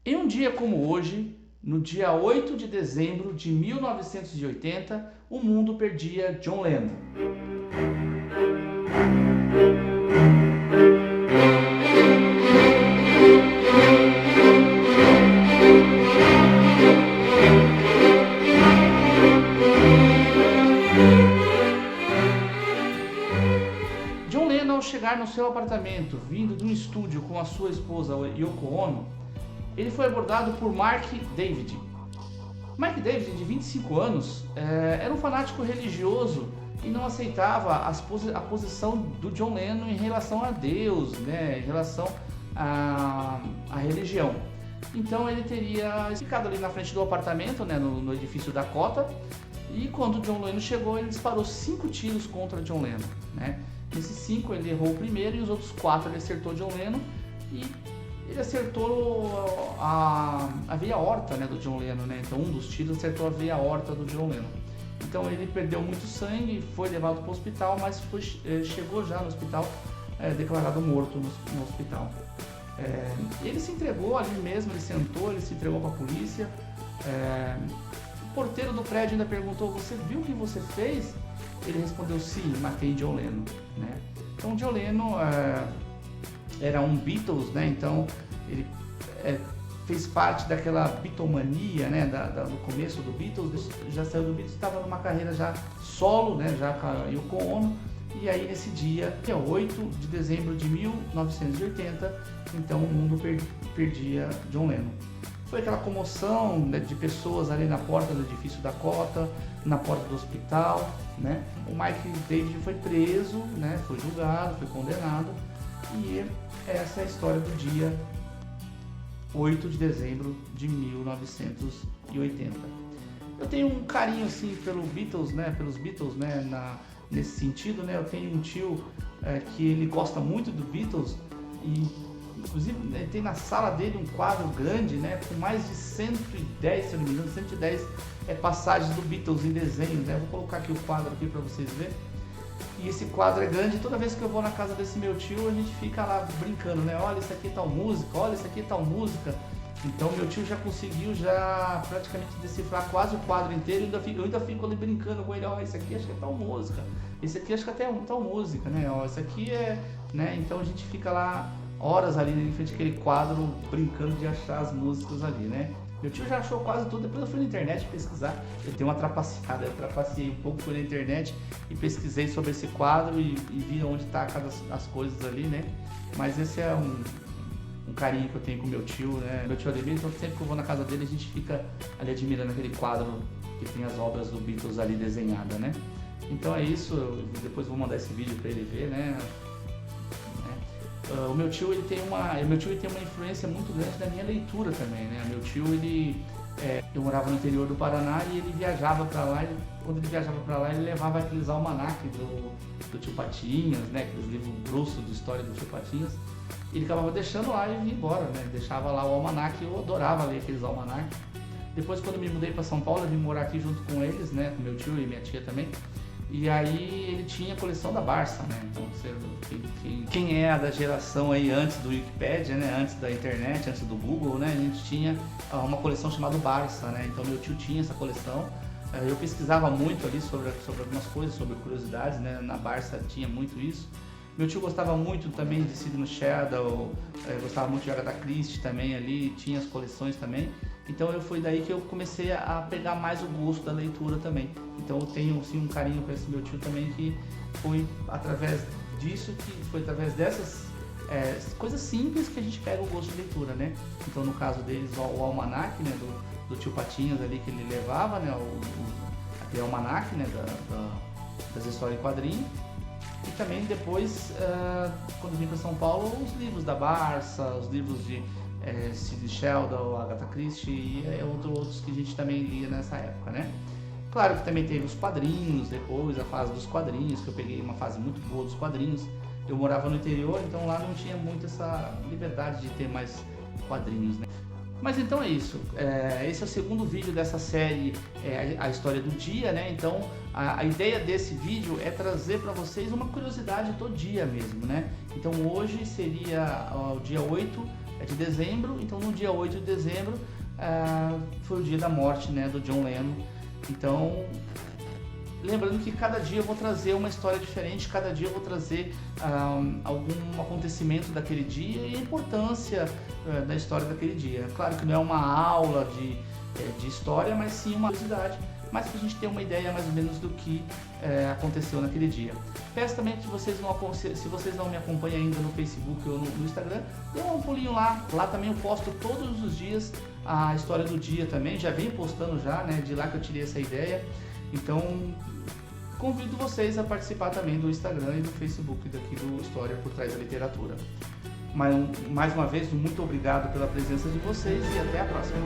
Em um dia como hoje, no dia 8 de dezembro de 1980, o mundo perdia John Lennon. John Lennon, ao chegar no seu apartamento, vindo de um estúdio com a sua esposa Yoko Ono, ele foi abordado por Mark David. Mark David, de 25 anos, era um fanático religioso e não aceitava a posição do John Lennon em relação a Deus, né, em relação à religião. Então ele teria ficado ali na frente do apartamento, né, no edifício Dakota, e quando John Lennon chegou, ele disparou 5 tiros contra John Lennon, né? Nesses 5 ele errou o primeiro e os outros 4 ele acertou John Lennon, e ele acertou a veia aorta, né, do John Lennon, né? Então um dos tiros acertou a veia aorta do John Lennon. Então ele perdeu muito sangue, foi levado para o hospital, mas chegou já no hospital declarado morto no hospital. Ele se entregou ali mesmo, ele sentou, ele se entregou para a polícia. O porteiro do prédio ainda perguntou: "Você viu o que você fez?" Ele respondeu: "Sim, matei John Lennon", né? Então John Lennon era um Beatles, né? Então ele fez parte daquela Beatlemania, né? Do começo do Beatles, já saiu do Beatles, estava numa carreira já solo, né? Já com a Yoko Ono. E aí nesse dia 8 de dezembro de 1980, então o mundo perdia John Lennon. Foi aquela comoção, né, de pessoas ali na porta do edifício Dakota, na porta do hospital, né? O Mike David foi preso, né? Foi julgado, foi condenado. E essa é a história do dia 8 de dezembro de 1980. Eu tenho um carinho assim pelos Beatles, né? Nesse sentido, né? Eu tenho um tio que ele gosta muito do Beatles e inclusive ele tem na sala dele um quadro grande, né? Com mais de 110, se eu não me engano, 110 passagens do Beatles em desenho, né? Eu vou colocar aqui o quadro aqui para vocês verem. E esse quadro é grande, toda vez que eu vou na casa desse meu tio, a gente fica lá brincando, né? Olha, isso aqui é tal música, olha, isso aqui é tal música. Então meu tio já conseguiu praticamente decifrar quase o quadro inteiro, eu ainda fico ali brincando com ele: ó, isso aqui acho que é tal música, esse aqui acho que até é tal música, né? Ó, isso aqui é, né? Então a gente fica lá horas ali em frente àquele quadro, brincando de achar as músicas ali, né? Meu tio já achou quase tudo, depois eu fui na internet pesquisar, eu tenho uma trapaceada, eu trapaceei um pouco, fui na internet e pesquisei sobre esse quadro e vi onde tá as coisas ali, né? Mas esse é um carinho que eu tenho com meu tio, né? Meu tio Ademir, então sempre que eu vou na casa dele a gente fica ali admirando aquele quadro que tem as obras do Beatles ali desenhadas, né? Então é isso, depois vou mandar esse vídeo para ele ver, né? O meu tio ele tem uma influência muito grande na minha leitura também, né? Meu tio eu morava no interior do Paraná e ele viajava para lá. Quando ele viajava para lá, ele levava aqueles almanacs do Tio Patinhas, né? Aqueles livros grossos de história do Tio Patinhas. Ele acabava deixando lá e vinha embora, né? Deixava lá o almanac, eu adorava ler aqueles almanacs. Depois, quando eu me mudei para São Paulo, eu vim morar aqui junto com eles, né? Com meu tio e minha tia também. E aí ele tinha a coleção da Barça, né? Então quem é da geração aí antes do Wikipedia, né? Antes da internet, antes do Google, né? A gente tinha uma coleção chamada Barça, né? Então meu tio tinha essa coleção. Eu pesquisava muito ali sobre algumas coisas, sobre curiosidades, né? Na Barça tinha muito isso. Meu tio gostava muito também de Sidney Sheldon, gostava muito de Agatha Christie também ali, tinha as coleções também. Então foi daí que eu comecei a pegar mais o gosto da leitura também. Então eu tenho sim um carinho com esse meu tio também, que foi através disso, que foi através dessas coisas simples que a gente pega o gosto de leitura, né? Então no caso deles o almanac, né, do Tio Patinhas ali que ele levava, né, aquele almanac, né, das histórias em quadrinho. E também depois, quando vim para São Paulo, os livros da Barça, os livros de Sidney Sheldon, Agatha Christie e outros que a gente também lia nessa época, né? Claro que também teve os quadrinhos, depois a fase dos quadrinhos, que eu peguei uma fase muito boa dos quadrinhos. Eu morava no interior, então lá não tinha muito essa liberdade de ter mais quadrinhos, né? Mas então é isso, esse é o segundo vídeo dessa série, a história do dia, né? Então a ideia desse vídeo é trazer para vocês uma curiosidade do dia mesmo, né? Então hoje seria o dia 8 é de dezembro, então no dia 8 de dezembro foi o dia da morte, né, do John Lennon. Então, lembrando que cada dia eu vou trazer uma história diferente, cada dia eu vou trazer algum acontecimento daquele dia e a importância da história daquele dia. Claro que não é uma aula de história, mas sim uma curiosidade, mas para a gente ter uma ideia mais ou menos do que aconteceu naquele dia. Peço também que se vocês não me acompanham ainda no Facebook ou no Instagram, dê um pulinho lá. Lá também eu posto todos os dias a história do dia também, já venho postando já, né? De lá que eu tirei essa ideia. Então, convido vocês a participar também do Instagram e do Facebook daqui do História por Trás da Literatura. Mais uma vez, muito obrigado pela presença de vocês e até a próxima.